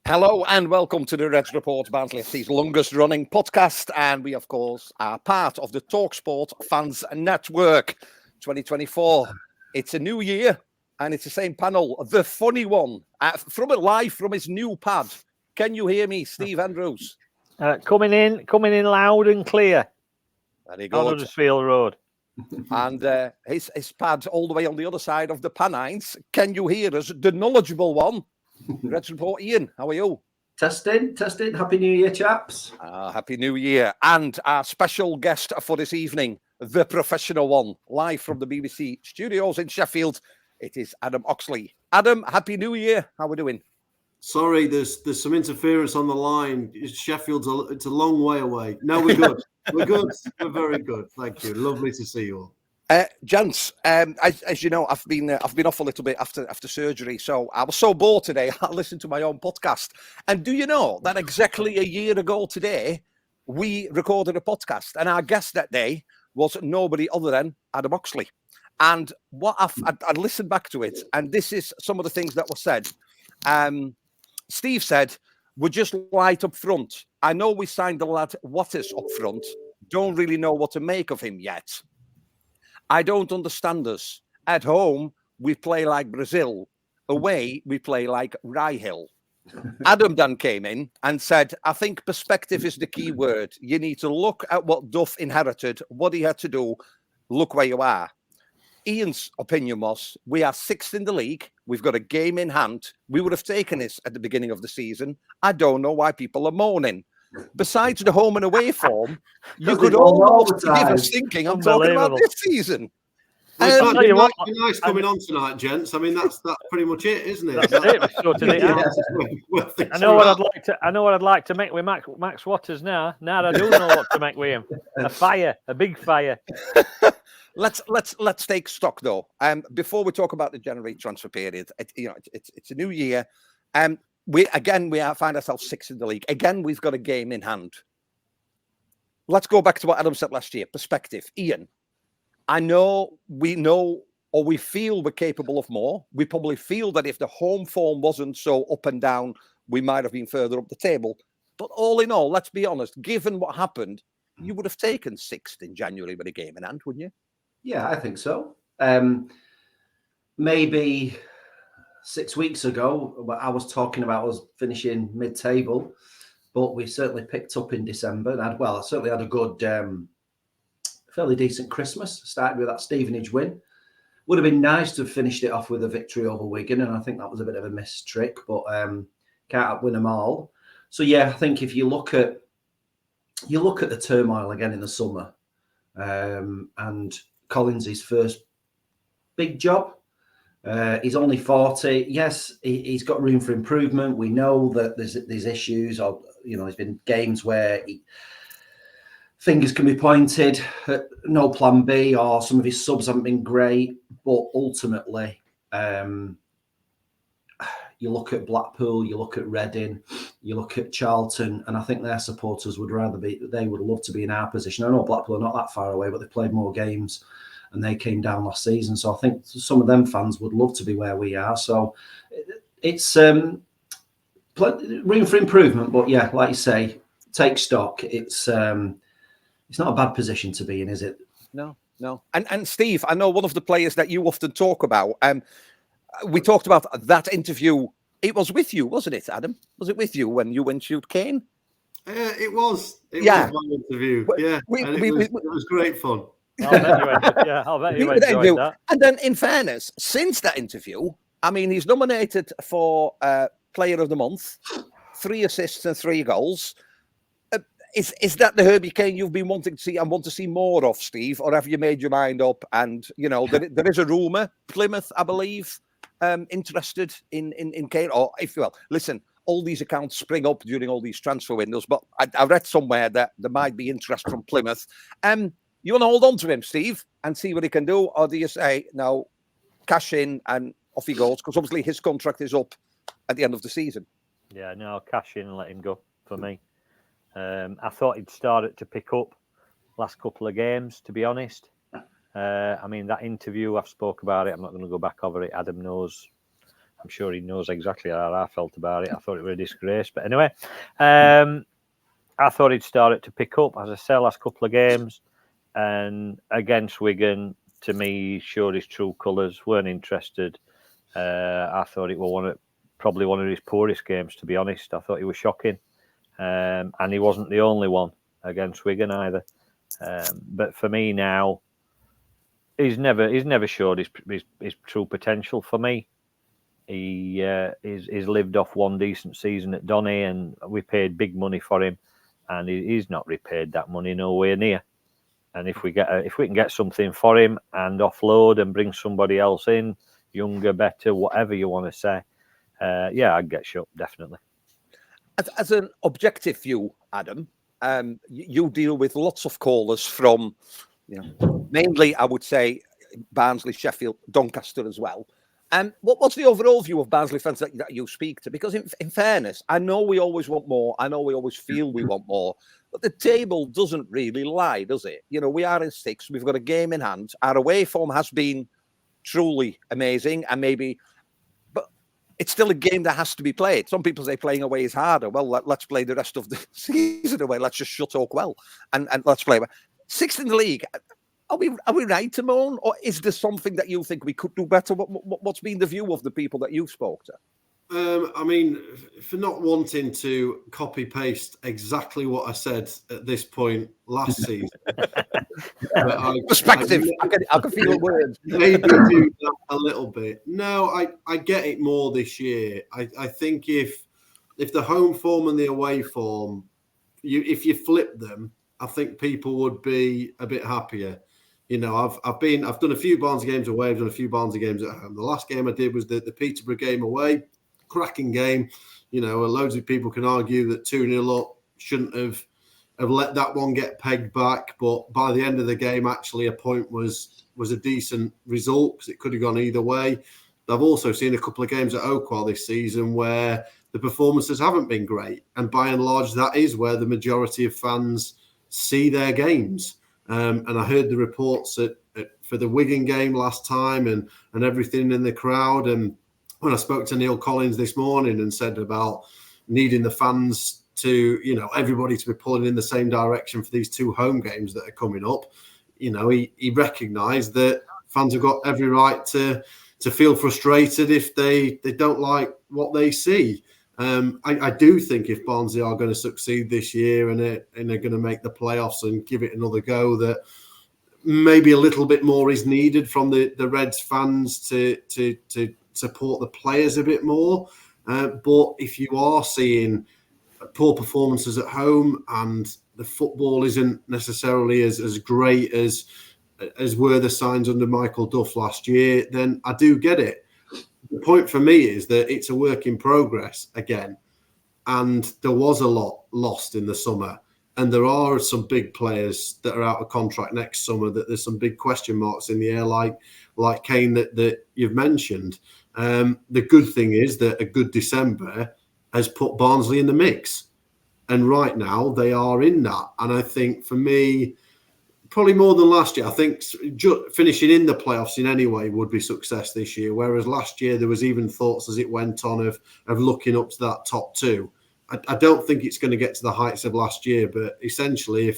Hello and welcome to the RedsReport, Barnsley FC's longest running podcast. And we, of course, are part of the TalkSport Fans Network 2024. It's a new year and it's the same panel, the funny one, live from his new pad. Can you hear me, Steve Andrews? Coming in loud and clear. Very good. On Huddersfield Road. And his pad all the way on the other side of the Pennines. Can you hear us? The knowledgeable one. RedsReport, Ian, how are you? Testing. Happy New Year, chaps. Happy New Year. And our special guest for this evening, the professional one, live from the BBC studios in Sheffield, it is Adam Oxley. Adam, Happy New Year. How are we doing? Sorry, there's some interference on the line. It's a long way away. No, we're good. We're good. We're very good. Thank you. Lovely to see you all. Gents, as you know, I've been off a little bit after surgery, so I was so bored today. I listened to my own podcast, and do you know that exactly a year ago today we recorded a podcast, and our guest that day was nobody other than Adam Oxley. And what I listened back to it, and this is some of the things that were said. Steve said, "We're just light up front. I know we signed the lad Waters up front. Don't really know what to make of him yet. I don't understand us. At home, we play like Brazil. Away, we play like Rye-Hill." Adam then came in and said, "I think perspective is the key word. You need to look at what Duff inherited, what he had to do. Look where you are." Ian's opinion was, we are sixth in the league. We've got a game in hand. We would have taken this at the beginning of the season. I don't know why people are moaning. Besides the home and away form, you could almost give us thinking I'm talking about this season. Well, it's nice coming on tonight, gents. I mean, that's pretty much it, isn't it? That's it. We're sorting it out. I know what I'd like to make with Max Waters now. Now I do know what to make with him. A big fire. Let's take stock though. Before we talk about the January transfer period, it's a new year. We find ourselves sixth in the league. Again, we've got a game in hand. Let's go back to what Adam said last year. Perspective. Ian, we feel we're capable of more. We probably feel that if the home form wasn't so up and down, we might have been further up the table. But all in all, let's be honest, given what happened, you would have taken sixth in January with a game in hand, wouldn't you? Yeah, I think so. Maybe 6 weeks ago, I was talking about us finishing mid-table, but we certainly picked up in December. I certainly had a good, fairly decent Christmas. Started with that Stevenage win. Would have been nice to have finished it off with a victory over Wigan, and I think that was a bit of a missed trick, but can't win them all. So yeah, I think if you look at the turmoil again in the summer, and Collins' first big job. He's only 40. Yes, he's got room for improvement. We know that there's issues. Or there's been games where fingers can be pointed at no plan B, or some of his subs haven't been great. But ultimately, you look at Blackpool, you look at Reading, you look at Charlton, and I think their supporters would love to be in our position. I know Blackpool are not that far away, but they played more games and they came down last season. So I think some of them fans would love to be where we are. So it's room for improvement. But yeah, like you say, take stock. It's not a bad position to be in, is it? No. And Steve, I know one of the players that you often talk about. We talked about that interview. It was with you, wasn't it, Adam? Was it with you when you interviewed Kane? It was. It was my interview. Yeah, it was great fun. I'll bet you enjoyed that. And then, in fairness, since that interview, I mean, he's nominated for Player of the Month, 3 assists and 3 goals. Is that the Herbie Kane you've been wanting to see and want to see more of, Steve? Or have you made your mind up? And, there is a rumour, Plymouth, I believe, interested in Kane. Or, listen, all these accounts spring up during all these transfer windows, but I read somewhere that there might be interest from Plymouth. You want to hold on to him, Steve, and see what he can do? Or do you say, no, cash in and off he goes? Because obviously his contract is up at the end of the season. Yeah, no, cash in and let him go for me. I thought he'd started to pick up last couple of games, to be honest. I mean, that interview, I've spoke about it. I'm not going to go back over it. Adam knows I'm sure he knows exactly how I felt about it. I thought it was a disgrace. But anyway, I thought he'd started to pick up, as I say, last couple of games. And against Wigan, to me, he showed his true colours, weren't interested. I thought it was probably one of his poorest games, to be honest. I thought he was shocking. And he wasn't the only one against Wigan either. But for me now, he's never showed his true potential for me. He's lived off one decent season at Donny, and we paid big money for him, and he's not repaid that money nowhere near. And if we can get something for him and offload and bring somebody else in, younger, better, whatever you want to say, I'd get shut definitely. As an objective view, Adam, you deal with lots of callers from, mainly I would say Barnsley, Sheffield, Doncaster as well. What's the overall view of Barnsley fans that you speak to? Because in fairness, I know we always want more. I know we always feel we want more. But the table doesn't really lie, does it? We are in 6th. We've got a game in hand. Our away form has been truly amazing, and but it's still a game that has to be played. Some people say playing away is harder. Well, let's play the rest of the season away. Let's just shut Oakwell and let's play. 6th in the league. Are we right to moan, or is there something that you think we could do better? What's been the view of the people that you spoke to? I mean, for not wanting to copy paste exactly what I said at this point last season. Perspective. I can feel the words. Maybe do that a little bit. No, I get it more this year. I think if the home form and the away form, if you flip them, I think people would be a bit happier. I've done a few Barnsley games away. I've done a few Barnsley games at home. The last game I did was the Peterborough game away. Cracking game. Loads of people can argue that 2-0 up shouldn't have let that one get pegged back. But by the end of the game, actually, a point was a decent result because it could have gone either way. I've also seen a couple of games at Oakwell this season where the performances haven't been great. And by and large, that is where the majority of fans see their games. And I heard the reports for the Wigan game last time and everything in the crowd. And when I spoke to Neil Collins this morning and said about needing the fans to, everybody to be pulling in the same direction for these 2 home games that are coming up, he recognised that fans have got every right to feel frustrated if they don't like what they see. I do think if Barnsley are going to succeed this year and they're going to make the playoffs and give it another go, that maybe a little bit more is needed from the Reds fans to support the players a bit more. But if you are seeing poor performances at home and the football isn't necessarily as great as were the signs under Michael Duff last year, then I do get it. The point for me is that it's a work in progress again. And there was a lot lost in the summer. And there are some big players that are out of contract next summer, that there's some big question marks in the air, like Kane that you've mentioned. The good thing is that a good December has put Barnsley in the mix. And right now they are in that. And I think for me, probably more than last year, I think finishing in the playoffs in any way would be success this year. Whereas last year there was even thoughts as it went on of looking up to that top 2. I don't think it's going to get to the heights of last year, but essentially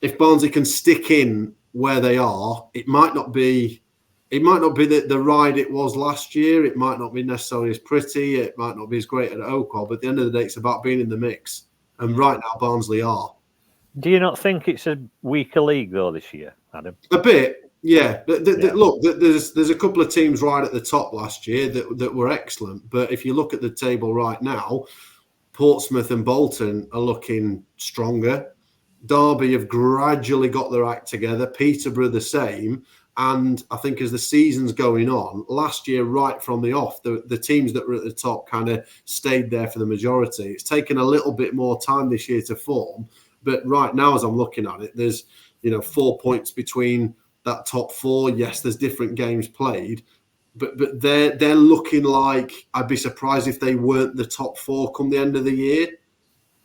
if Barnsley can stick in where they are, it might not be the ride it was last year. It might not be necessarily as pretty. It might not be as great at Oakwell, but at the end of the day, it's about being in the mix. And right now, Barnsley are. Do you not think it's a weaker league though this year, Adam? A bit, yeah. Look, there's a couple of teams right at the top last year that were excellent. But if you look at the table right now, Portsmouth and Bolton are looking stronger. Derby have gradually got their act together. Peterborough the same. And I think as the season's going on, last year, right from the off, the teams that were at the top kind of stayed there for the majority. It's taken a little bit more time this year to form. But right now, as I'm looking at it, there's 4 points between that top 4. Yes, there's different games played, but they're looking like I'd be surprised if they weren't the top 4 come the end of the year,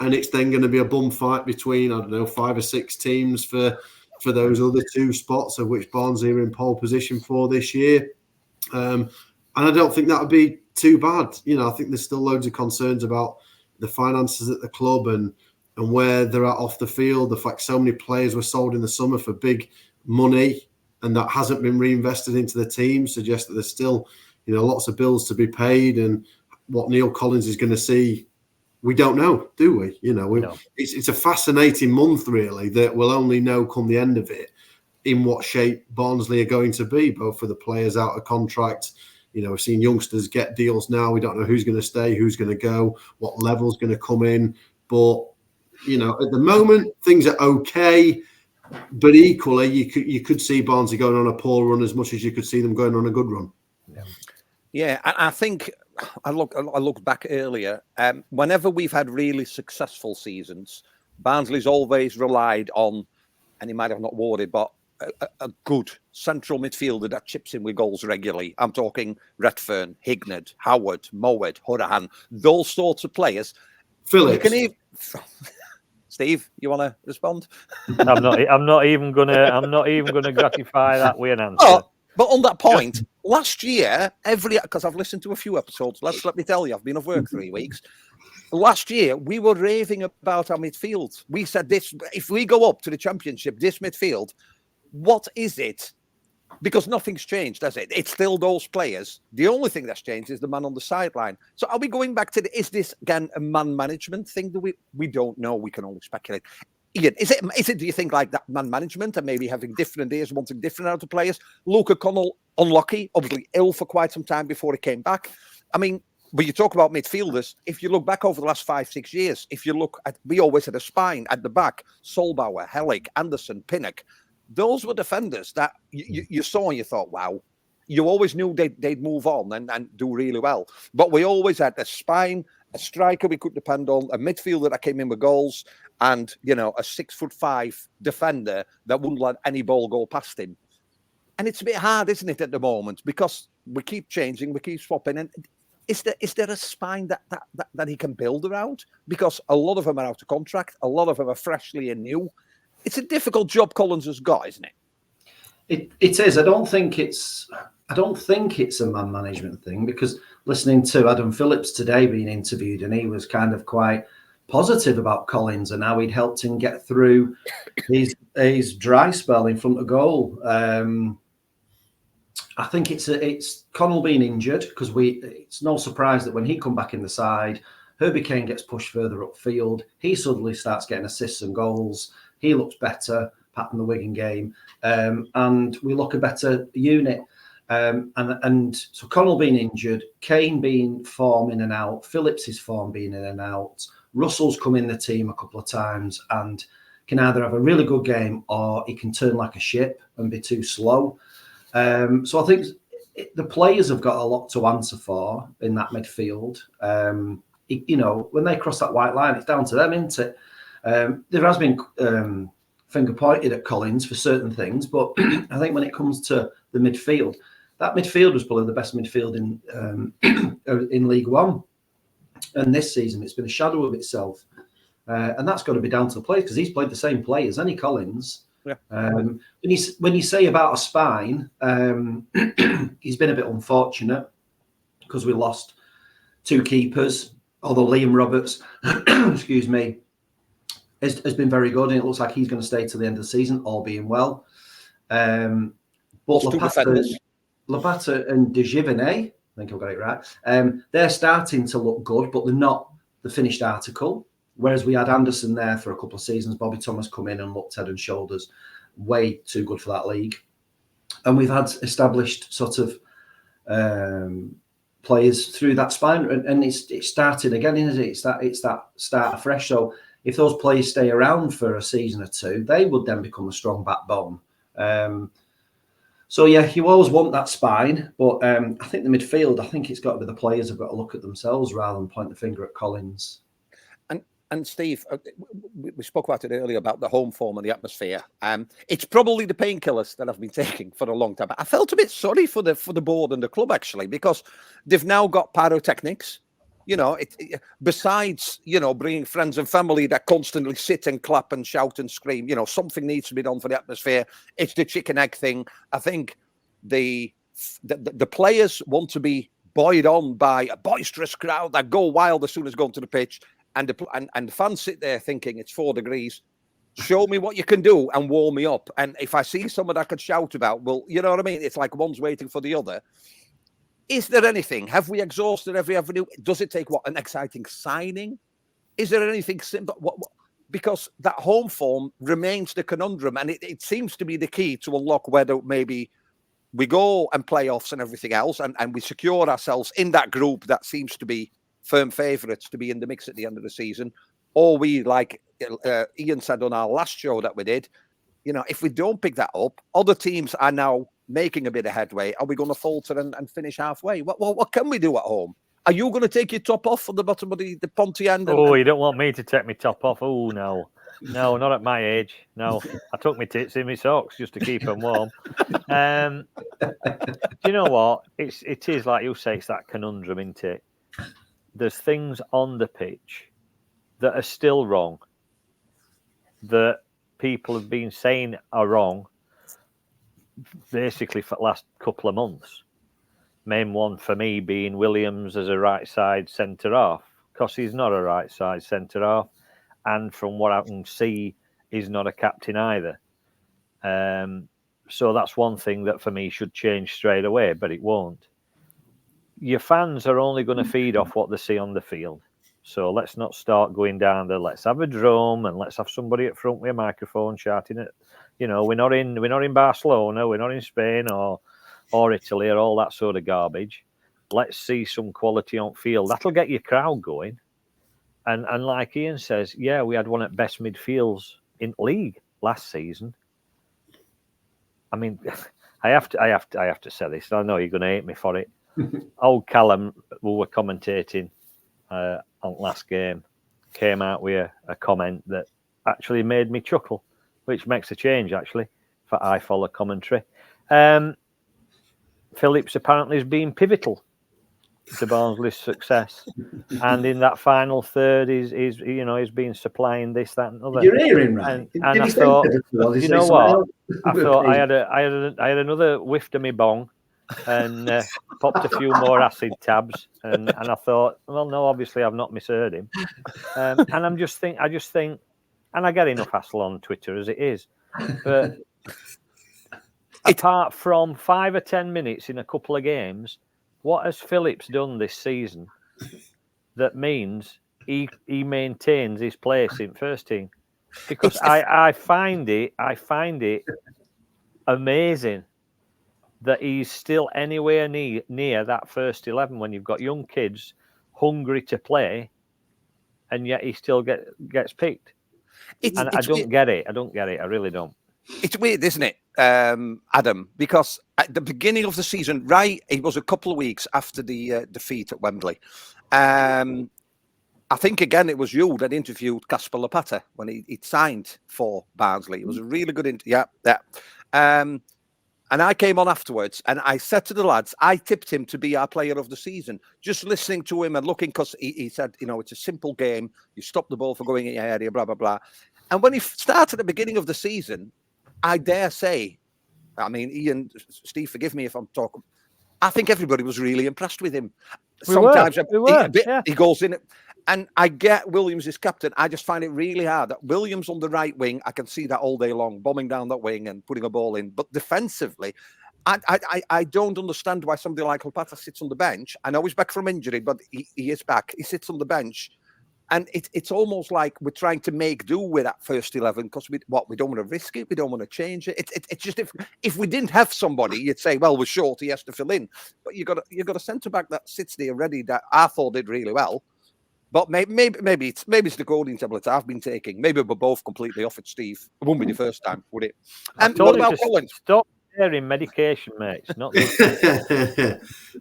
and it's then going to be a bum fight between 5 or 6 teams for those other 2 spots, of which Barnsley are in pole position for this year. And I don't think that would be too bad. You know, I think there's still loads of concerns about the finances at the club and where they're at off the field. The fact so many players were sold in the summer for big money and that hasn't been reinvested into the team suggests that there's still, you know, lots of bills to be paid. And what Neil Collins is going to see, we don't know, do we? You know, No. It's a fascinating month, really, that we'll only know come the end of it in what shape Barnsley are going to be, both for the players out of contract. You know, we've seen youngsters get deals now. We don't know who's going to stay, who's going to go, what level's going to come in. But, you know, at the moment, things are okay. But equally, you could see Barnsley going on a poor run as much as you could see them going on a good run. Yeah, I think I looked back earlier. Whenever we've had really successful seasons, Barnsley's always relied on, and he might have not worded, but a good central midfielder that chips in with goals regularly. I'm talking Redfern, Hignett, Howard, Mowed, Horahan, those sorts of players. Phillips. Steve, you want to respond? I'm not even gonna gratify that with an answer. Oh, but on that point, last year, because I've listened to a few episodes, let me tell you, I've been off work 3 weeks. Last year, we were raving about our midfield. We said this: if we go up to the Championship, this midfield, what is it? Because nothing's changed, has it? It's still those players. The only thing that's changed is the man on the sideline. So are we going back to is this again a man management thing? We don't know. We can only speculate. Ian, is it? Do you think like that man management and maybe having different ideas, wanting different out of players? Luke O'Connell, unlucky, obviously ill for quite some time before he came back. I mean, when you talk about midfielders, if you look back over the last 5-6 years, if you look at, we always had a spine at the back: Solbauer, Hellig, Anderson, Pinnock. Those were defenders that you saw and you thought, wow. You always knew they'd move on and do really well. But we always had a spine, a striker we could depend on, a midfielder that came in with goals, and, you know, a 6'5" defender that wouldn't let any ball go past him. And it's a bit hard, isn't it, at the moment? Because we keep changing, we keep swapping. And is there a spine that he can build around? Because a lot of them are out of contract. A lot of them are freshly and new. It's a difficult job Collins has got, isn't it? It is. I don't think it's a man management thing, because listening to Adam Phillips today being interviewed, and he was kind of quite positive about Collins and how he'd helped him get through his dry spell in front of goal. I think it's Connell being injured, because it's no surprise that when he come back in the side, Herbie Kane gets pushed further upfield. He suddenly starts getting assists and goals. He looks better, apart from the Wigan game, and we look a better unit. And so Connell being injured, Kane being form in and out, Phillips' form being in and out, Russell's come in the team a couple of times and can either have a really good game or he can turn like a ship and be too slow. So I think the players have got a lot to answer for in that midfield. You know, when they cross that white line, it's down to them, isn't it? There has been finger pointed at Collins for certain things, but I think when it comes to the midfield, that midfield was probably the best midfield in League One. And this season, it's been a shadow of itself. And that's got to be down to the players, because he's played the same players, any Collins. Yeah. When you say about a spine, he's been a bit unfortunate because we lost 2 keepers, although Liam Roberts, excuse me, has been very good, and it looks like he's going to stay to the end of the season, all being well. But Lapata and De Givenet, I think I've got it right, they're starting to look good, but they're not the finished article. Whereas we had Anderson there for a couple of seasons, Bobby Thomas come in and looked head and shoulders way too good for that league. And we've had established sort of players through that spine, and it's started again, isn't it? It's that start afresh. So if those players stay around for a season or two, they would then become a strong backbone. So yeah, you always want that spine, but I think the midfield, I think it's got to be the players have got to look at themselves rather than point the finger at Collins. And Steve, we spoke about it earlier about the home form and the atmosphere. It's probably the painkillers that I've been taking for a long time. I felt a bit sorry for the board and the club, actually, because they've now got pyrotechnics. You know, besides, you know, bringing friends and family that constantly sit and clap and shout and scream, you know, something needs to be done for the atmosphere. It's the chicken egg thing. I think the players want to be buoyed on by a boisterous crowd that go wild as soon as going to the pitch, and the fans sit there thinking it's 4 degrees. Show me what you can do and warm me up. And if I see someone I could shout about, well, you know what I mean? It's like one's waiting for the other. Is there anything? Have we exhausted every avenue? Does it take an exciting signing? Is there anything simple? Because that home form remains the conundrum, and it seems to be the key to unlock whether maybe we go and playoffs and everything else, and we secure ourselves in that group that seems to be firm favourites to be in the mix at the end of the season, or we, like Ian said on our last show that we did, if we don't pick that up, other teams are now making a bit of headway. Are we going to falter and finish halfway? What can we do at home? Are you going to take your top off on the bottom of the Ponty end? You don't want me to take my top off? Oh, no. No, not at my age. No, I took my tits in my socks just to keep them warm. Do you know what? It is like you say, it's that conundrum, isn't it? There's things on the pitch that are still wrong, that people have been saying are wrong basically for the last couple of months. Main one for me being Williams as a right side centre half, because he's not a right side centre half, and from what I can see, he's not a captain either. So that's one thing that for me should change straight away, but it won't. Your fans are only going to feed off what they see on the field. So let's not start going down there. Let's have a drum and let's have somebody up front with a microphone shouting at, we're not in Barcelona, we're not in Spain or Italy or all that sort of garbage. Let's see some quality on field. That'll get your crowd going. And like Ian says, yeah, we had one of the best midfields in league last season. I mean, I have to say this. I know you're going to hate me for it. Old Callum, who were commentating on last game, came out with a comment that actually made me chuckle, which makes a change actually for I Follow commentary. Phillips apparently has been pivotal to Barnsley's success, and in that final third, he's been supplying this, that, and other. You're hearing right. And I thought, you know what? I thought I had another whiff to me bong, and popped a few more acid tabs, and I thought, well, no, obviously I've not misheard him, and I just think, and I get enough hassle on Twitter as it is, but apart from 5 or 10 minutes in a couple of games, what has Phillips done this season that means he maintains his place in first team? Because I find it amazing that he's still anywhere near that first 11 when you've got young kids hungry to play, and yet he still gets picked. I don't get it. I really don't. It's weird, isn't it, Adam? Because at the beginning of the season, right, it was a couple of weeks after the defeat at Wembley. I think, again, it was you that interviewed Kasper Lopata when he signed for Barnsley. It was a really good interview. Yeah. And I came on afterwards and I said to the lads, I tipped him to be our player of the season. Just listening to him and looking, because he said, it's a simple game. You stop the ball for going in your area, blah, blah, blah. And when he started at the beginning of the season, I dare say, I mean, Ian, Steve, forgive me if I'm talking, I think everybody was really impressed with him. Sometimes he goes in, and I get Williams is captain. I just find it really hard that Williams on the right wing, I can see that all day long, bombing down that wing and putting a ball in. But defensively, I don't understand why somebody like Lopata sits on the bench. I know he's back from injury, but he is back. He sits on the bench. And it's almost like we're trying to make do with that first 11 because we don't want to risk it. We don't want to change it. It's just if we didn't have somebody, you'd say, well, we're short. He has to fill in. But you got a centre back that sits there ready that I thought did really well. But maybe it's the golden tablets I've been taking. Maybe we're both completely off it, Steve. It wouldn't be the first time, would it? And what about Collins? Stop sharing medication, mate. It's not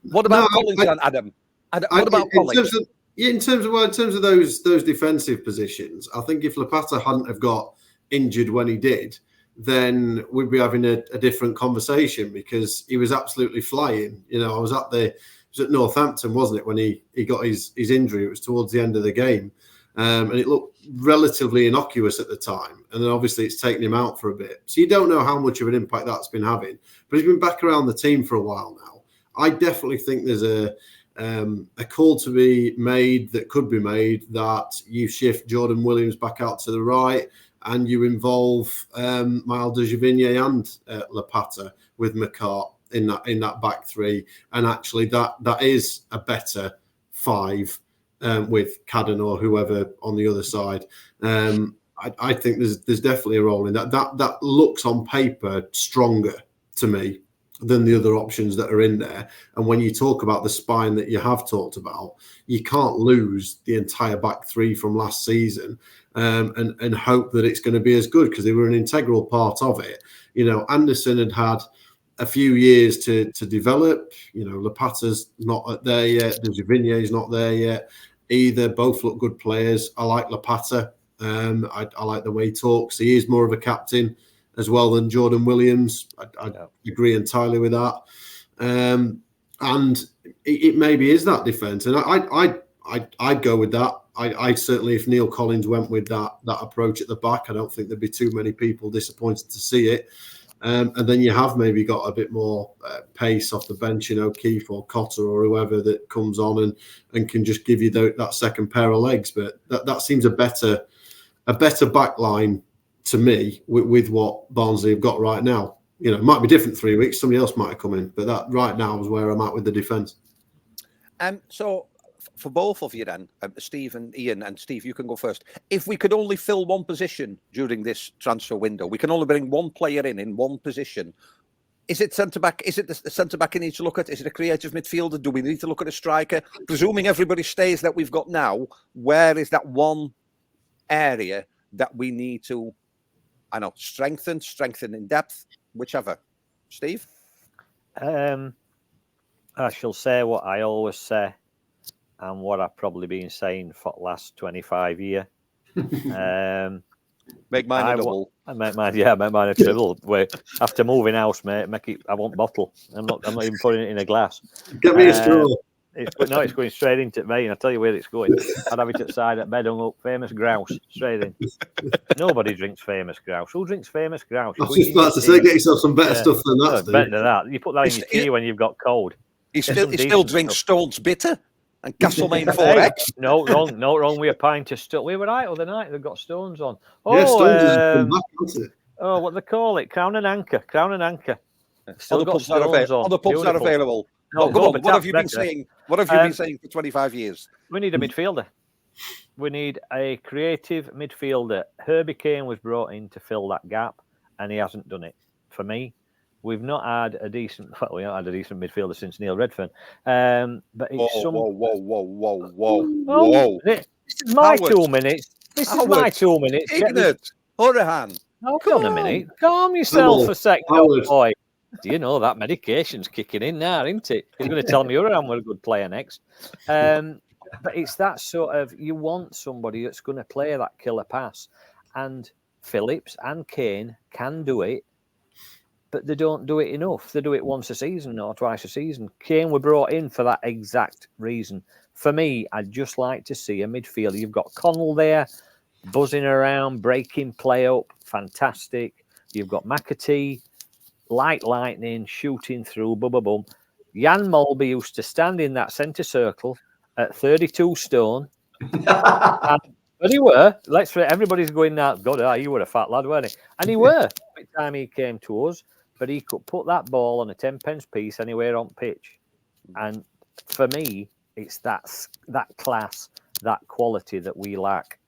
What about Collins and Adam? What about Collins? In terms of those defensive positions, I think if Lopata hadn't have got injured when he did, then we'd be having a different conversation because he was absolutely flying. I was at Northampton, wasn't it, when he got his injury? It was towards the end of the game, and it looked relatively innocuous at the time. And then obviously it's taken him out for a bit, so you don't know how much of an impact that's been having. But he's been back around the team for a while now. I definitely think there's a a call to be made that could be made that you shift Jordan Williams back out to the right and you involve Miles de Givigny and Lapata with McCart in that back three, and actually that is a better five with Cadden or whoever on the other side. I think there's definitely a role in that. That looks on paper stronger to me than the other options that are in there. And when you talk about the spine that you have talked about, you can't lose the entire back three from last season and hope that it's going to be as good, because they were an integral part of it. You know, Anderson had a few years to develop. You know, Lapata's not there yet. De Givigny's not there yet either. Both look good players. I like Lapata. I like the way he talks. He is more of a captain as well than Jordan Williams. I agree entirely with that. And it maybe is that defence. And I'd go with that. I'd certainly, if Neil Collins went with that approach at the back, I don't think there'd be too many people disappointed to see it. And then you have maybe got a bit more pace off the bench in O'Keefe or Cotter or whoever that comes on and can just give you that second pair of legs. But that seems a better back line to me with what Barnsley have got right now. You know, it might be different 3 weeks. Somebody else might have come in, but that right now is where I'm at with the defence. So for both of you then, Steve and Ian, and Steve, you can go first. If we could only fill one position during this transfer window, we can only bring one player in one position. Is it centre-back? Is it the centre-back you need to look at? Is it a creative midfielder? Do we need to look at a striker? Presuming everybody stays that we've got now, where is that one area that we need to, strengthen in depth, whichever? Steve? I shall say what I always say and what I've probably been saying for the last 25 years. Make mine a double. Make mine a triple. After moving house, mate, I want bottle. I'm not even putting it in a glass. Get me a straw. It's going straight into me, and I'll tell you where it's going. I'd have it at the side at bed hung up, famous grouse, straight in. Nobody drinks famous grouse. Who drinks famous grouse? I was just about to say, get yourself some better stuff than that, Steve. Better than that. You put that in your tea when you've got cold. He still drinks Stone's Bitter and Castlemaine 4X. No wrong with a pint of Stone. We were right other night. They've got Stones on. Stones has come back, hasn't it? Oh, what they call it? Crown and Anchor. Still got Stones on. Other pubs are available. No, go on. What have you been saying? What have you been saying for 25 years? We need a midfielder. We need a creative midfielder. Herbie Kane was brought in to fill that gap, and he hasn't done it. For me, we've not had a decent midfielder since Neil Redfern. But it's whoa. This is my 2 minutes. This is my 2 minutes. Ignorant. Horahan. Hold on a minute. Calm yourself a second, boy. Do you know that medication's kicking in now, isn't it? He's going to tell me I'm a good player next. But it's that sort of, you want somebody that's going to play that killer pass. And Phillips and Kane can do it, but they don't do it enough. They do it once a season or twice a season. Kane were brought in for that exact reason. For me, I'd just like to see a midfielder. You've got Connell there, buzzing around, breaking play up, fantastic. You've got McAtee, like lightning, shooting through, boom. Jan Molby used to stand in that centre circle at 32 stone. But he were. Everybody's going now, God, you were a fat lad, weren't he? And he were every time he came to us. But he could put that ball on a 10-pence piece anywhere on pitch. And for me, it's that class, that quality that we lack.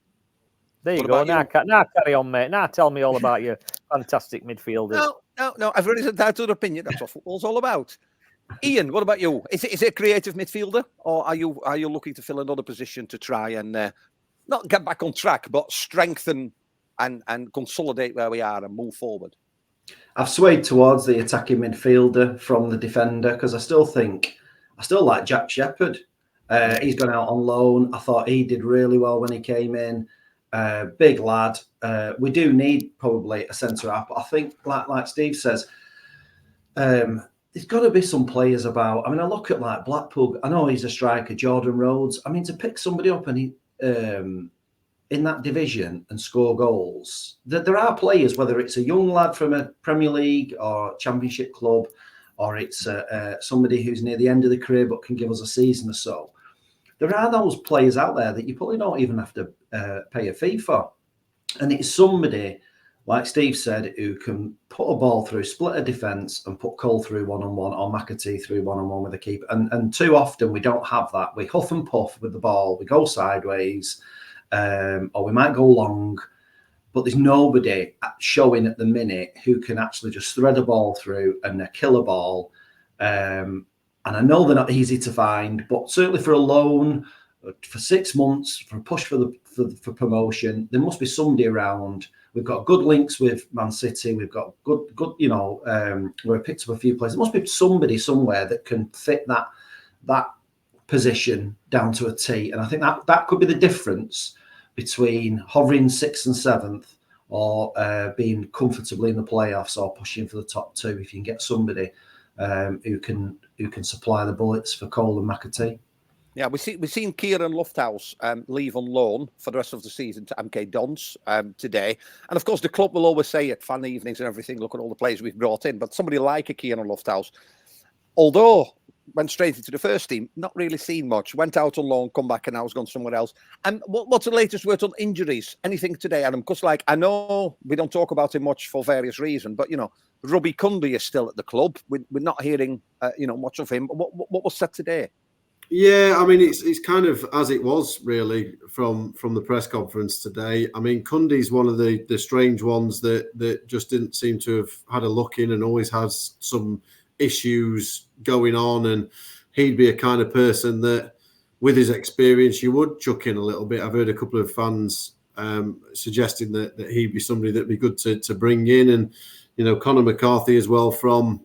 There you go. Now carry on, mate. Now tell me all about your fantastic midfielders. No. I've already said that to an opinion. That's what football's all about. Ian, what about you? Is it a creative midfielder, or are you looking to fill another position to try and not get back on track, but strengthen and consolidate where we are and move forward? I've swayed towards the attacking midfielder from the defender because I still like Jack Shepherd. He's gone out on loan. I thought he did really well when he came in. Big lad. We do need probably a centre half, but I think, like Steve says, there's got to be some players about. I mean, I look at like Blackpool. I know he's a striker, Jordan Rhodes. I mean, to pick somebody up and he in that division and score goals, there are players, whether it's a young lad from a Premier League or Championship club or it's somebody who's near the end of the career but can give us a season or so. There are those players out there that you probably don't even have to pay a fee for. And it's somebody, like Steve said, who can put a ball through, split a defence and put Cole through one-on-one or McAtee through one-on-one with the keeper. And too often we don't have that. We huff and puff with the ball. We go sideways or we might go long. But there's nobody showing at the minute who can actually just thread a ball through and kill a ball. And I know they're not easy to find, but certainly for a loan, for 6 months, for a push for promotion, there must be somebody around. We've got good links with Man City. We've got good, we've picked up a few players. There must be somebody somewhere that can fit that position down to a T. And I think that could be the difference between hovering 6th and 7th or being comfortably in the playoffs or pushing for the top 2 if you can get somebody who can supply the bullets for Cole and McAtee. Yeah, we've seen Kieran Lofthouse leave on loan for the rest of the season to MK Dons today. And of course, the club will always say at fan evenings and everything, look at all the players we've brought in. But somebody like a Kieran Lofthouse, although went straight into the first team, not really seen much, went out on loan, come back and now has gone somewhere else. And what's the latest word on injuries? Anything today, Adam? Because I know we don't talk about him much for various reasons, but Robbie Cundy is still at the club. We're not hearing much of him. What was said today? Yeah, I mean, it's kind of as it was really from the press conference today. I mean, Cundy's one of the strange ones that just didn't seem to have had a look in and always has some issues going on. And he'd be a kind of person that, with his experience, you would chuck in a little bit. I've heard a couple of fans suggesting that he'd be somebody that'd be good to bring in. And, Conor McCarthy as well from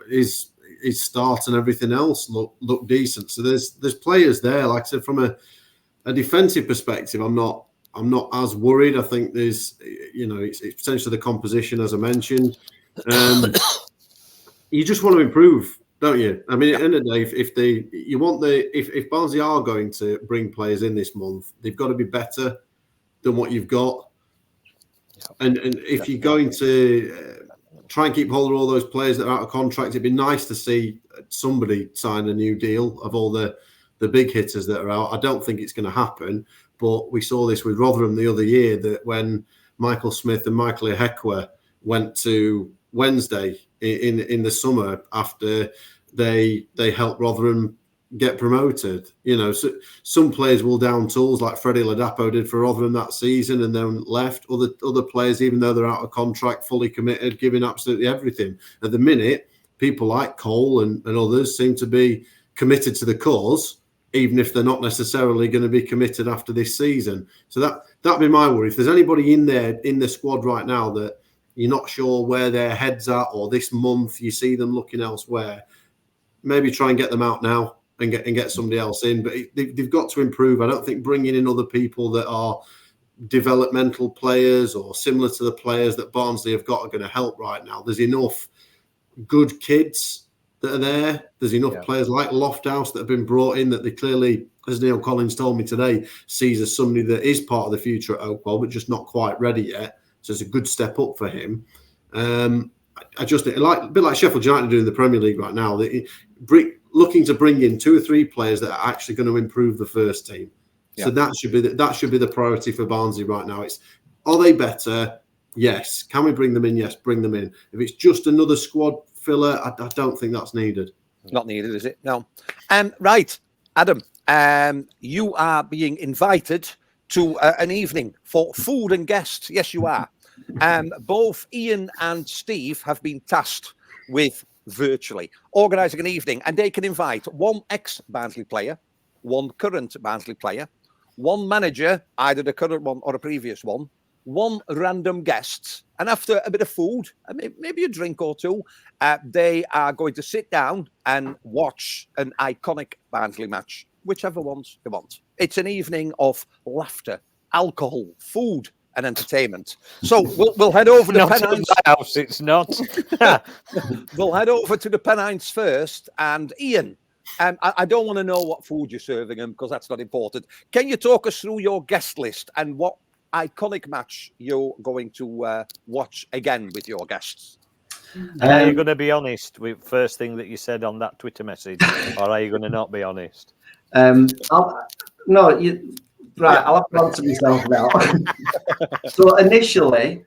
his start and everything else look decent. So there's players there. Like I said, from a defensive perspective, I'm not as worried. I think there's it's potentially the composition, as I mentioned. You just want to improve, don't you? I mean, at the end of the day, if Barnsley are going to bring players in this month, they've got to be better than what you've got. And if you're going to try and keep hold of all those players that are out of contract, it'd be nice to see somebody sign a new deal of all the big hitters that are out. I don't think it's going to happen, but we saw this with Rotherham the other year, that when Michael Smith and Michael Ihekwe went to Wednesday in the summer after they helped Rotherham get promoted. So some players will down tools, like Freddie Ladapo did for Rotherham that season and then left. Other players, even though they're out of contract, fully committed, giving absolutely everything. At the minute, people like Cole and others seem to be committed to the cause, even if they're not necessarily going to be committed after this season. So that'd be my worry. If there's anybody in there in the squad right now that you're not sure where their head's at, or this month you see them looking elsewhere, maybe try and get them out now and get somebody else in. But they've got to improve. I don't think bringing in other people that are developmental players or similar to the players that Barnsley have got are going to help right now. There's enough good kids that are there. There's enough players like Lofthouse that have been brought in that they clearly, as Neil Collins told me today, sees as somebody that is part of the future at Oakwell, but just not quite ready yet. So it's a good step up for him. I just think, a bit like Sheffield United do in the Premier League right now, looking to bring in 2 or 3 players that are actually going to improve the first team. Yeah. So that should be the priority for Barnsley right now. Are they better? Yes. Can we bring them in? Yes, bring them in. If it's just another squad filler, I don't think that's needed. Not needed, is it? No. Right, Adam. You are being invited to an evening for food and guests. Yes, you are. Both Ian and Steve have been tasked with virtually organising an evening, and they can invite 1 ex-Barnsley player, 1 current Barnsley player, 1 manager, either the current one or a previous one, 1 random guest, and after a bit of food, maybe a drink or 2, they are going to sit down and watch an iconic Barnsley match, whichever ones they want. It's an evening of laughter, alcohol, food, and entertainment. So we'll head over to the Pennines. House, it's not. We'll head over to the Pennines first. And Ian, I don't want to know what food you're serving them because that's not important. Can you talk us through your guest list and what iconic match you're going to watch again with your guests? Are you going to be honest with first thing that you said on that Twitter message, or are you going to not be honest? I'll have to answer myself now. So initially,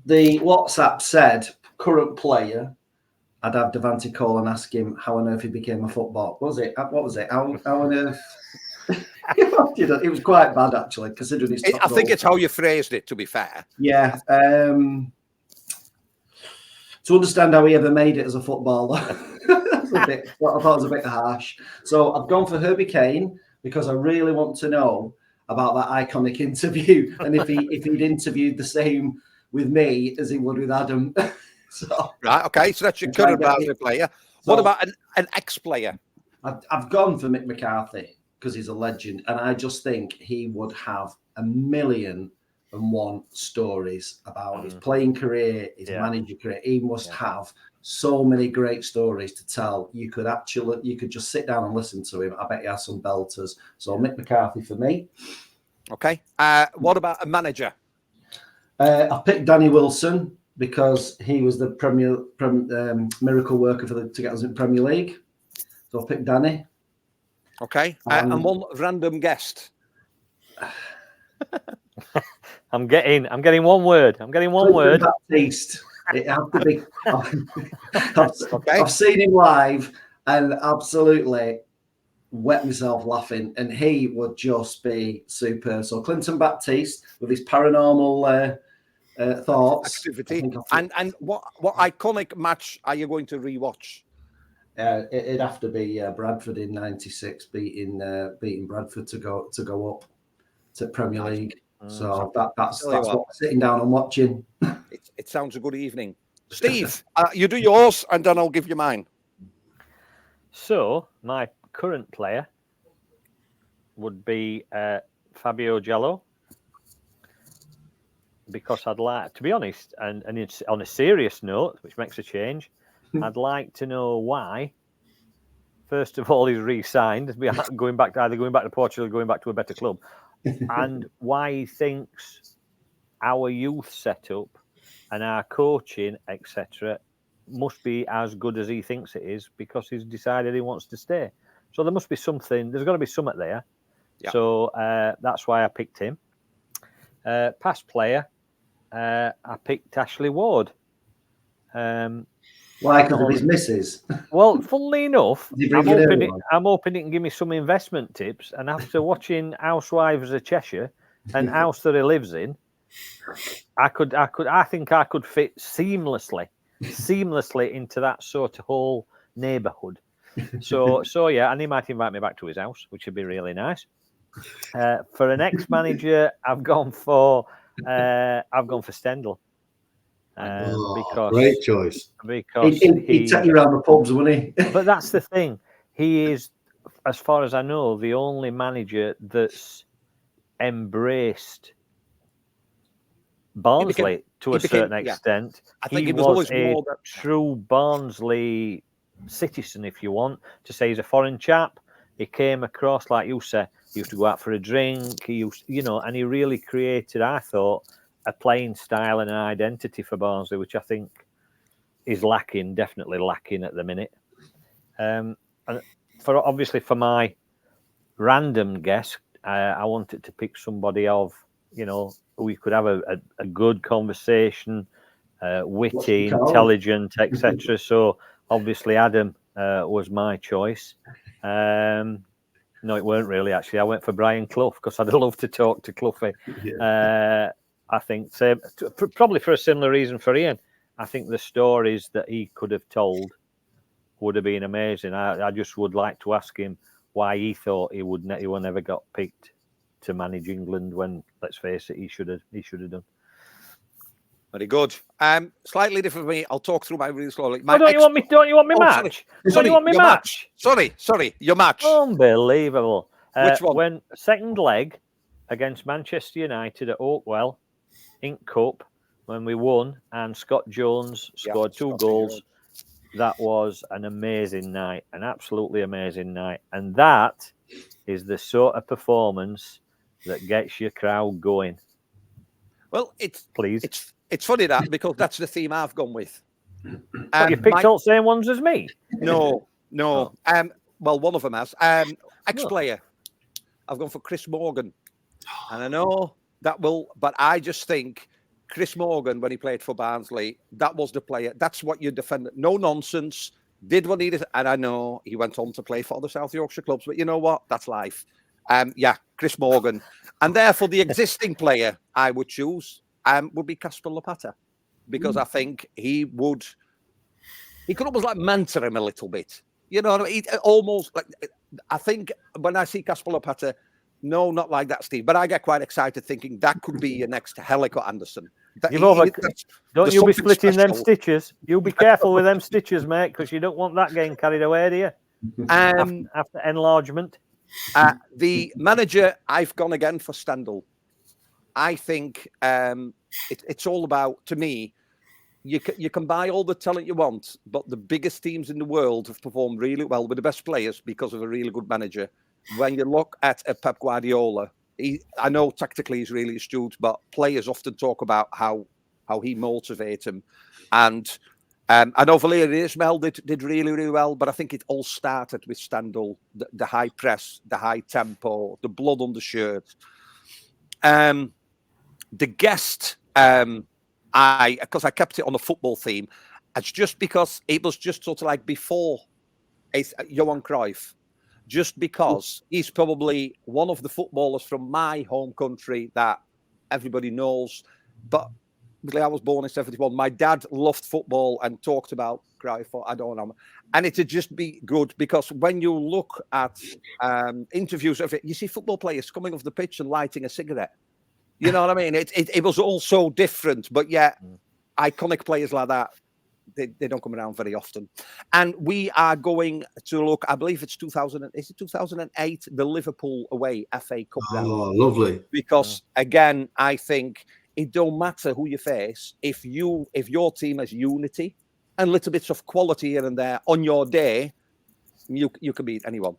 the WhatsApp said current player. I'd have Devante Cole and ask him how on earth he became a footballer. What was it? How on earth? It was quite bad, actually, considering his. I think it's how you phrased it, to be fair. Yeah. To understand how he ever made it as a footballer, I thought it was a bit harsh. So I've gone for Herbie Kane because I really want to know about that iconic interview and if he'd interviewed the same with me as he would with Adam. So, right, okay, so that's your current Barnsley player. So, what about an ex-player? I've gone for Mick McCarthy because he's a legend, and I just think he would have 1,000,001 stories about his playing career, his manager career. He must have so many great stories to tell. You could just sit down and listen to him. I bet he has some belters. So Mick McCarthy for me. Okay. What about a manager? I picked Danny Wilson because he was the miracle worker to get us in Premier League. So I picked Danny. Okay. And one random guest. I'm getting one word. Baptiste. It has to be. I've seen him live and absolutely wet myself laughing, and he would just be super. So Clinton Baptiste with his paranormal thoughts, activity, and what iconic match are you going to rewatch? It'd have to be Bradford in '96 beating Bradford to go up to Premier League. So that's what sitting down and watching. It sounds a good evening. Steve, you do yours, and then I'll give you mine. So my current player would be Fabio Jallo, because I'd like, to be honest, and it's on a serious note, which makes a change, I'd like to know why. First of all, he's re-signed, going back to Portugal, going back to a better club, and why he thinks our youth setup and our coaching, etc., must be as good as he thinks it is, because he's decided he wants to stay. So there must be something. There's got to be something there. Yeah. So that's why I picked him. Past player, I picked Ashley Ward. Why? Because of his missus? Well, funnily enough, I'm hoping it can give me some investment tips. And after watching Housewives of Cheshire and house that he lives in, I think I could fit seamlessly into that sort of whole neighbourhood. So yeah, and he might invite me back to his house, which would be really nice. For an ex-manager, I've gone for Stendhal. Because great choice. Because he'd take you around the pubs, wouldn't he? But that's the thing. He is, as far as I know, the only manager that's embraced Barnsley to a certain extent. I think he was a true Barnsley citizen, if you want to say. He's a foreign chap. He came across, like you said, he used to go out for a drink. He used, and he really created, I thought, a playing style and an identity for Barnsley, which I think is definitely lacking at the minute. And for my random guess, I wanted to pick somebody of, we could have a good conversation, witty, intelligent, etc. So obviously Adam was my choice. No, it weren't really, actually. I went for Brian Clough because I'd love to talk to Cloughie. Yeah. I think probably for a similar reason for Ian. I think the stories that he could have told would have been amazing. I just would like to ask him why he thought he would never got picked to manage England when, let's face it, he should have done. Very good. Slightly different for me. I'll talk through my really slowly. Don't you want me match? Sorry, you want me match? Sorry, your match. Unbelievable. Which one? When second leg against Manchester United at Oakwell, Inc. Cup, when we won and Scott Jones scored 2 goals. That was an amazing night, an absolutely amazing night. And that is the sort of performance that gets your crowd going. Well, it's funny that, because that's the theme I've gone with. But you picked all the same ones as me? No. Well, one of them has. Ex-player. I've gone for Chris Morgan. And I know that will, but I just think Chris Morgan, when he played for Barnsley, that was the player. That's what you defend. No nonsense. Did what he did. And I know he went on to play for the South Yorkshire clubs, but you know what? That's life. Chris Morgan. And therefore, the existing player I would choose would be Kasper Lopata, because I think he could almost like mentor him a little bit. You know what I mean? Almost like, I think when I see Kasper Lopata, no, not like that, Steve, but I get quite excited thinking that could be your next Helico Anderson. Don't you be splitting them stitches. You be careful with them stitches, mate, because you don't want that getting carried away, do you? After enlargement. The manager, I've gone again for Stendel. I think it's all about, to me, you can buy all the talent you want, but the biggest teams in the world have performed really well with the best players because of a really good manager. When you look at Pep Guardiola, I know tactically he's really astute, but players often talk about how he motivates them. And I know Valérien Ismaël did really, really well, but I think it all started with Stendel, the high press, the high tempo, the blood on the shirt. The guest, because I kept it on a football theme, it's just because it was just sort of like before Johan Cruyff, just because he's probably one of the footballers from my home country that everybody knows. But I was born in 71. My dad loved football and talked about Cruyff. I don't know. And it'd just be good because when you look at interviews of it, you see football players coming off the pitch and lighting a cigarette. You know what I mean? It was all so different, but yet iconic players like that, they don't come around very often. And we are going to look, I believe it's 2008, the Liverpool away FA Cup round. Oh, lovely. Because again, I think it don't matter who you face, if your team has unity and little bits of quality here and there on your day, you can beat anyone.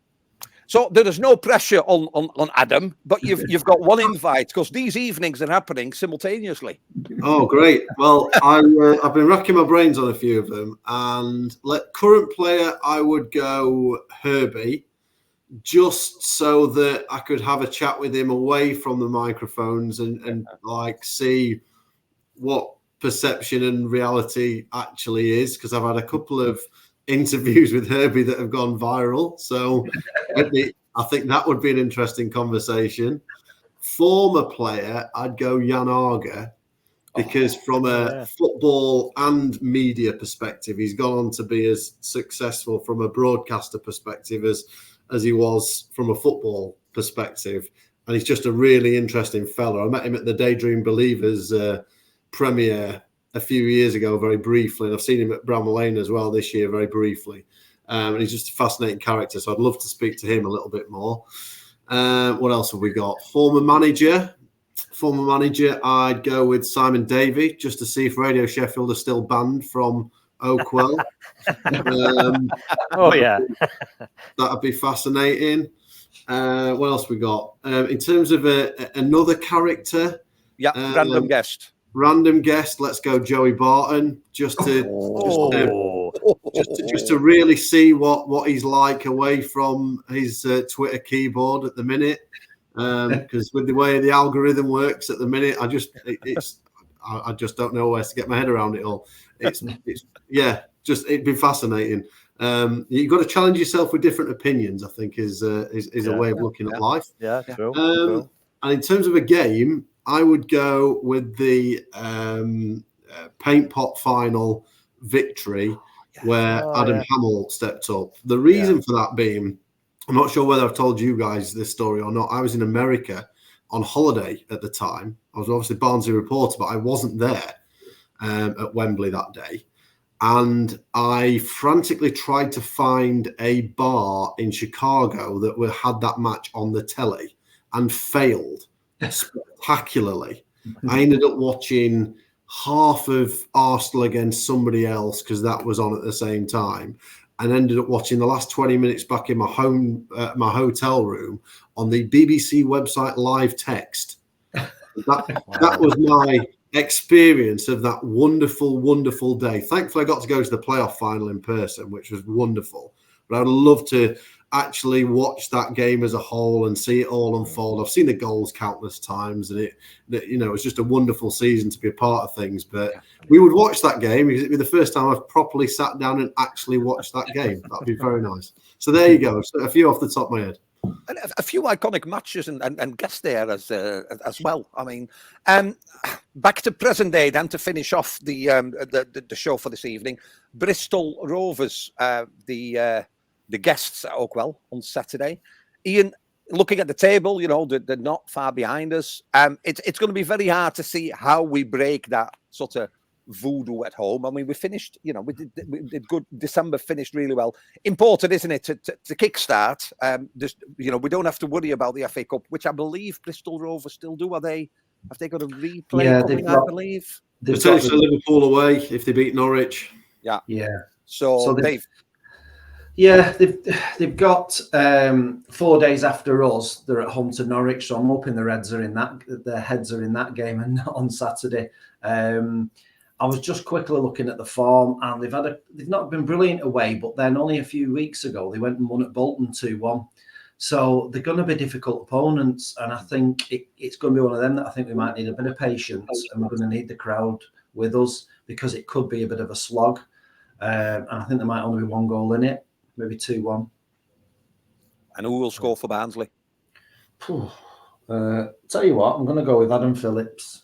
So there is no pressure on Adam, but you've got one invite because these evenings are happening simultaneously. Oh, great! Well, I've been racking my brains on a few of them, and current player, I would go Herbie, just so that I could have a chat with him away from the microphones and like see what perception and reality actually is, because I've had a couple of interviews with Herbie that have gone viral. So I think that would be an interesting conversation. Former player, I'd go Jan Arge, because from a football and media perspective, he's gone on to be as successful from a broadcaster perspective as he was from a football perspective. And he's just a really interesting fella. I met him at the Daydream Believers premiere a few years ago, very briefly, and I've seen him at Bramall Lane as well this year, very briefly. And he's just a fascinating character, so I'd love to speak to him a little bit more. What else have we got? Former manager, I'd go with Simon Davey, just to see if Radio Sheffield are still banned from Oakwell. That'd be fascinating. What else we got? In terms of another character, random guest, let's go Joey Barton, just to really see what he's like away from his Twitter keyboard at the minute, because with the way the algorithm works at the minute, I just don't know where to get my head around it all. It'd be fascinating. You've got to challenge yourself with different opinions, I think, is a way of looking at life. Yeah, true. And in terms of a game, I would go with the Paint Pot final victory where Adam Hamill stepped up. The reason for that being, I'm not sure whether I've told you guys this story or not. I was in America on holiday at the time. I was obviously Barnsley reporter, but I wasn't there at Wembley that day. And I frantically tried to find a bar in Chicago that had that match on the telly and failed spectacularly. I ended up watching half of Arsenal against somebody else because that was on at the same time, and ended up watching the last 20 minutes back in my hotel room on the BBC website live text. That was experience of that wonderful, wonderful day. Thankfully, I got to go to the playoff final in person, which was wonderful. But I would love to actually watch that game as a whole and see it all unfold. I've seen the goals countless times, and it was just a wonderful season to be a part of things. But we would watch that game because it'd be the first time I've properly sat down and actually watched that game. That'd be very nice. So there you go. So a few off the top of my head. And a few iconic matches and guests there as well. I mean, back to present day then to finish off the show for this evening. Bristol Rovers, the guests at Oakwell on Saturday. Ian, looking at the table, they're not far behind us. It's going to be very hard to see how we break that sort of voodoo at home. I mean, we finished, we did good. December finished really well. Important, isn't it, to kickstart? We don't have to worry about the FA Cup, which I believe Bristol Rovers still do. Have they got a replay coming, I believe? Potentially Liverpool away if they beat Norwich. Yeah. So Dave. Yeah, they've got 4 days after us. They're at home to Norwich, so I'm hoping the Reds are in that. Their heads are in that game and not on Saturday. I was just quickly looking at the form, and they've not been brilliant away, but then only a few weeks ago they went and won at Bolton 2-1. So they're going to be difficult opponents, and I think it's going to be one of them that I think we might need a bit of patience, and we're going to need the crowd with us because it could be a bit of a slog. And I think there might only be one goal in it. Maybe 2-1. And who will score for Barnsley? Tell you what, I'm going to go with Adam Phillips.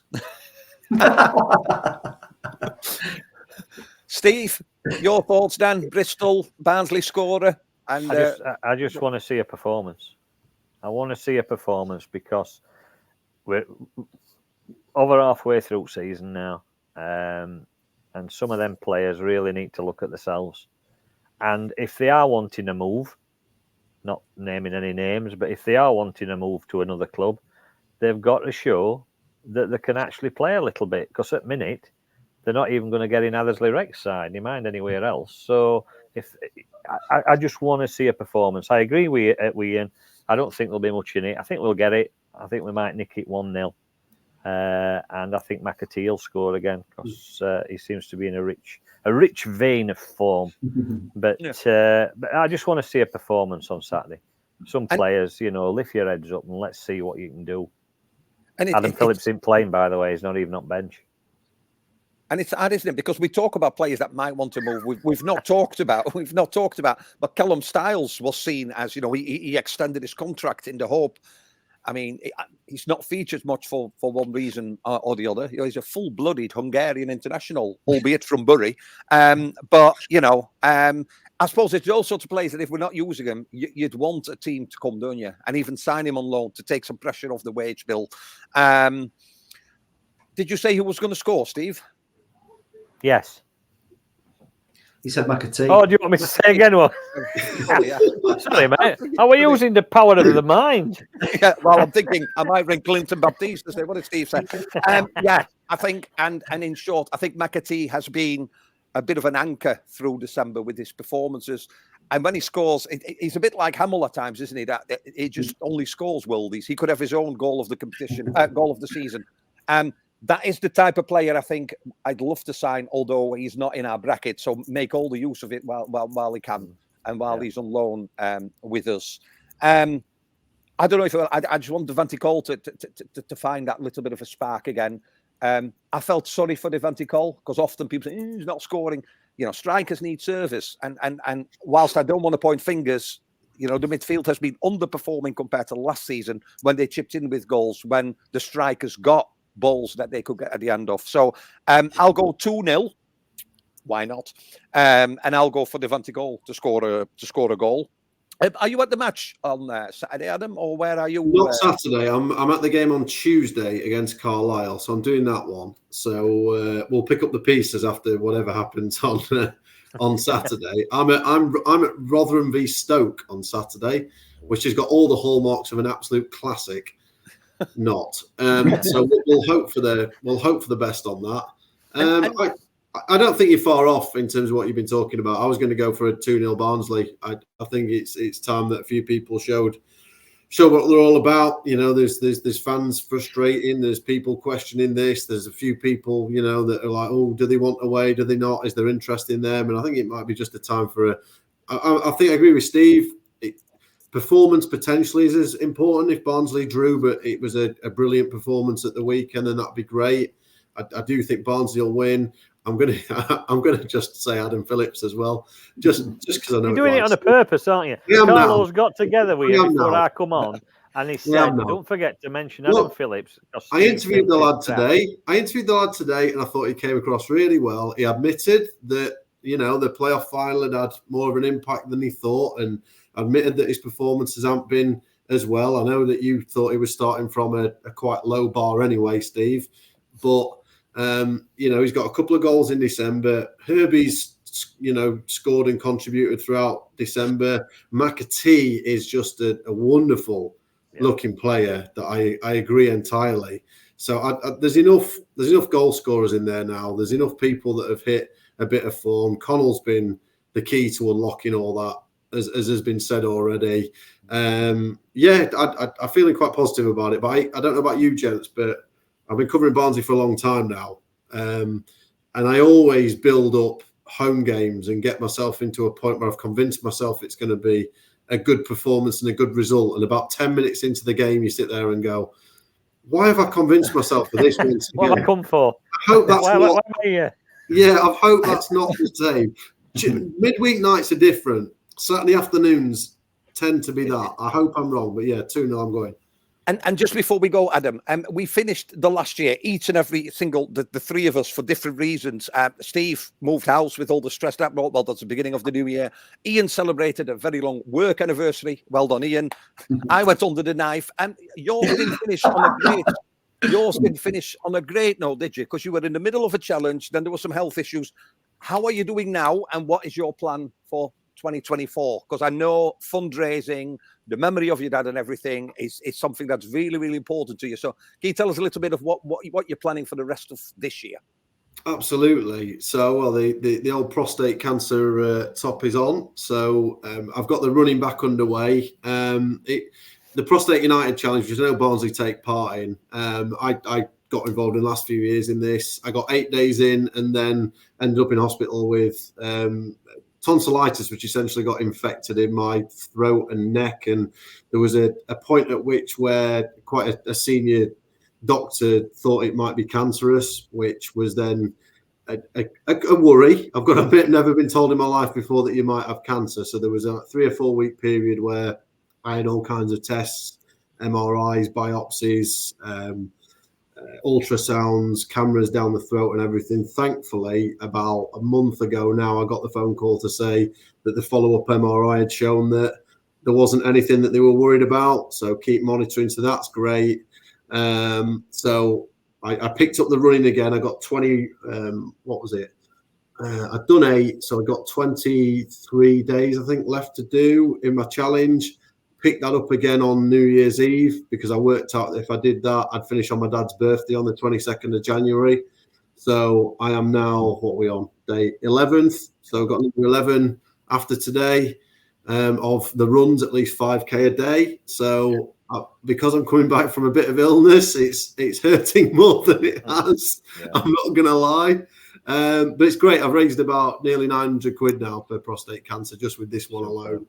Steve, your thoughts, Dan? Bristol, Barnsley scorer? And I just want to see a performance. I want to see a performance because we're over halfway through season now. And some of them players really need to look at themselves. And if they are wanting a move, not naming any names, but if they are wanting a move to another club, they've got to show that they can actually play a little bit. Because at minute, they're not even going to get in Athersley Rex side, you mind anywhere else. So I just want to see a performance. I agree with Ian. I don't think there'll be much in it. I think we'll get it. I think we might nick it 1-0. And I think McAtee will score again because he seems to be in a rich vein of form. But I just want to see a performance on Saturday. Some players, lift your heads up and let's see what you can do. And Adam Phillips isn't playing, by the way. He's not even on bench. And it's odd, isn't it? Because we talk about players that might want to move. We've not talked about. But Callum Styles was seen as, he extended his contract in the hope. I mean, he's not featured much for one reason or the other. He's a full-blooded Hungarian international, albeit from Bury. But I suppose it's those sorts of players that if we're not using him, you'd want a team to come, don't you? And even sign him on loan to take some pressure off the wage bill. Did you say who was going to score, Steve? Yes. He said McAtee. Oh, do you want me to say again? Well, sorry, mate. Are we using the power of the mind? Yeah, well, I'm thinking I might ring Clinton Baptiste to say, what did Steve say? I think, and in short, I think McAtee has been a bit of an anchor through December with his performances. And when he scores, he's a bit like Hamill at times, isn't he? That he just only scores worldies. He could have his own goal of the competition, goal of the season. That is the type of player I think I'd love to sign, although he's not in our bracket. So make all the use of it while he can and while he's on loan with us. I don't know if I just want Devante Cole to find that little bit of a spark again. I felt sorry for Devante Cole because often people say he's not scoring. Strikers need service, and whilst I don't want to point fingers, the midfield has been underperforming compared to last season when they chipped in with goals when the strikers got balls that they could get at the end of. So I'll go 2-0. Why not? And I'll go for Devante Cole to score a goal. Are you at the match on Saturday, Adam, or where are you? Not Saturday. I'm at the game on Tuesday against Carlisle, so I'm doing that one. So we'll pick up the pieces after whatever happens on Saturday. I'm at Rotherham v Stoke on Saturday, which has got all the hallmarks of an absolute classic. Not. So we'll hope for the best on that. I don't think you're far off in terms of what you've been talking about. I was going to go for a 2-0 Barnsley. I think it's time that a few people showed show what they're all about. You know, there's fans frustrating. There's people questioning this. There's a few people, you know, that are like, oh, do they want away? Do they not? Is there interest in them? And I think it might be just a time for I think I agree with Steve. Performance potentially is as important if Barnsley drew, but it was a brilliant performance at the weekend, and that'd be great. I do think Barnsley will win. I'm gonna just say Adam Phillips as well, just because I know you're doing it on a purpose, aren't you? Yeah, Carlo's got together with you before I come on, and he Yeah, said, "Don't forget to mention Adam Phillips." I interviewed the lad today, and I thought he came across really well. He admitted that, you know, the playoff final had more of an impact than he thought, and admitted that his performances haven't been as well. I know that you thought he was starting from a quite low bar anyway, Steve, but you know, he's got a couple of goals in December. Herbie's, you know, scored and contributed throughout December. McAtee is just a wonderful looking player that I agree entirely. So there's enough goal scorers in there now. There's enough people that have hit a bit of form. Connell's been the key to unlocking all that, as has been said already. I'm feeling quite positive about it. But I don't know about you, gents, but I've been covering Barnsley for a long time now. And I always build up home games and get myself into a point where I've convinced myself it's going to be a good performance and a good result. And about 10 minutes into the game, you sit there and go, why have I convinced myself for this once again? What have I come for? I hope that's not. Yeah, I hope that's not the same. Midweek nights are different. Saturday afternoons tend to be that. I hope I'm wrong, but yeah, 2-0, I'm going. And just before we go, Adam, we finished the last year, each and every single, the three of us, for different reasons. Steve moved house with all the stress that brought. Well, that's the beginning of the new year. Ian celebrated a very long work anniversary. Well done, Ian. I went under the knife, and yours didn't finish on a great note, did you? Because you were in the middle of a challenge, then there were some health issues. How are you doing now, and what is your plan for 2024? Because I know fundraising, the memory of your dad and everything is something that's really, really important to you. So can you tell us a little bit of what you're planning for the rest of this year? Absolutely. So, well, the old prostate cancer top is on. So I've got the running back underway. The Prostate United Challenge, which I know Barnsley take part in, I got involved in the last few years in this. I got 8 days in and then ended up in hospital with tonsillitis, which essentially got infected in my throat and neck. And there was a point at which where quite a senior doctor thought it might be cancerous, which was then a worry. I've got to admit, never been told in my life before that you might have cancer. So there was a 3 or 4 week period where I had all kinds of tests, MRIs, biopsies, ultrasounds, cameras down the throat and everything. Thankfully, about a month ago now, I got the phone call to say that the follow-up MRI had shown that there wasn't anything that they were worried about. So keep monitoring. So that's great. So I picked up the running again. I got 20, what was it? I'd done 8, so I got 23 days, I think, left to do in my challenge. Picked that up again on New Year's Eve because I worked out that if I did that, I'd finish on my dad's birthday on the 22nd of January. So I am now, what are we on? Day 11th. So I've got number 11 after today of the runs, at least 5K a day. So because I'm coming back from a bit of illness, it's hurting more than it has. Yeah. I'm not going to lie. But it's great. I've raised about nearly 900 quid now for prostate cancer just with this one alone.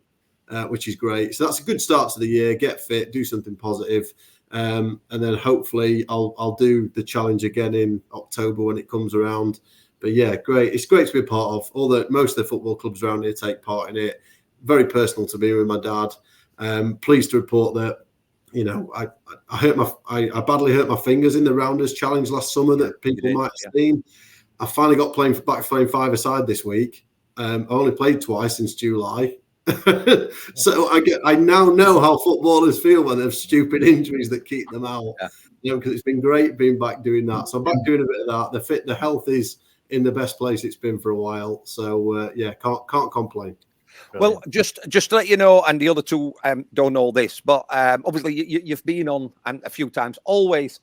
Which is great. So that's a good start to the year. Get fit, do something positive, and then hopefully I'll do the challenge again in October when it comes around. But yeah, great. It's great to be a part of. Most of the football clubs around here take part in it. Very personal to me with my dad. Pleased to report that, you know, I badly hurt my fingers in the Rounders Challenge last summer that people might have seen. I finally got back playing 5-a-side this week. I only played twice since July. So I now know how footballers feel when they have stupid injuries that keep them out. Yeah. You know, because it's been great being back doing that. So I'm back doing a bit of that. The health is in the best place it's been for a while. So can't complain. Well, just to let you know, and the other two don't know this, but obviously you've been on a few times. Always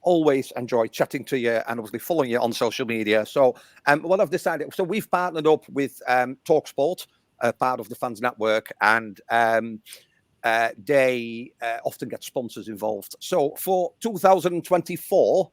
enjoy chatting to you and obviously following you on social media. So what I've decided, so we've partnered up with TalkSport, part of the Fans Network, and they often get sponsors involved. So for 2024,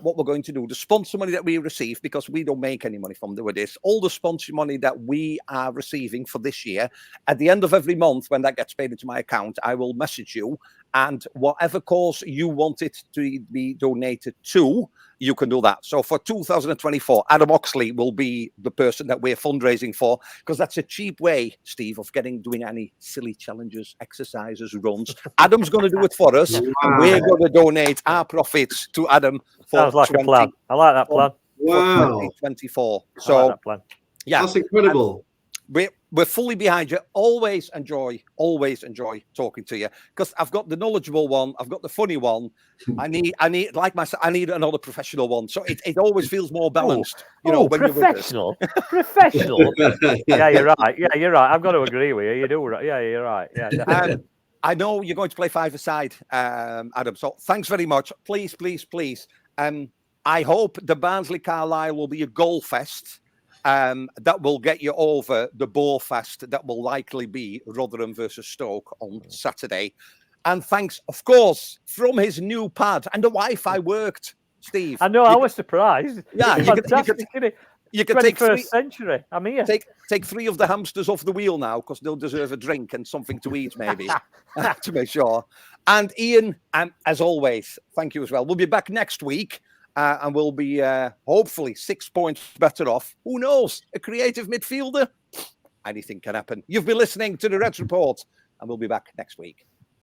what we're going to do, the sponsor money that we receive, because we don't make any money from doing this, all the sponsor money that we are receiving for this year, at the end of every month, when that gets paid into my account, I will message you, and whatever cause you want it to be donated to, you can do that. So for 2024, Adam Oxley will be the person that we're fundraising for, because that's a cheap way, Steve, of doing any silly challenges, exercises, runs. Adam's going to do it for us, and we're going to donate our profits to Adam. Sounds like a plan. I like that plan. Wow. 2024. So, I like that plan. Yeah, that's incredible. We're fully behind you. Always enjoy talking to you, because I've got the knowledgeable one, I've got the funny one. I need like myself. I need another professional one. So it always feels more balanced. When professional, professional. Yeah, you're right. Yeah, you're right. I've got to agree with you. You do right. Yeah, you're right. Yeah, definitely. I know you're going to play five-a-side, Adam. So thanks very much. Please, please, please. I hope the Barnsley Carlisle will be a goal fest. That will get you over the bore fest that will likely be Rotherham versus Stoke on Saturday. And thanks, of course, from his new pad. And the Wi-Fi worked, Steve. I know, I was surprised. Yeah, you could take 21st century. I'm here. Take 3 of the hamsters off the wheel now, because they'll deserve a drink and something to eat, maybe, to make sure. And Ian, as always, thank you as well. We'll be back next week. And we'll be hopefully 6 points better off. Who knows? A creative midfielder? Anything can happen. You've been listening to the Reds Report, and we'll be back next week.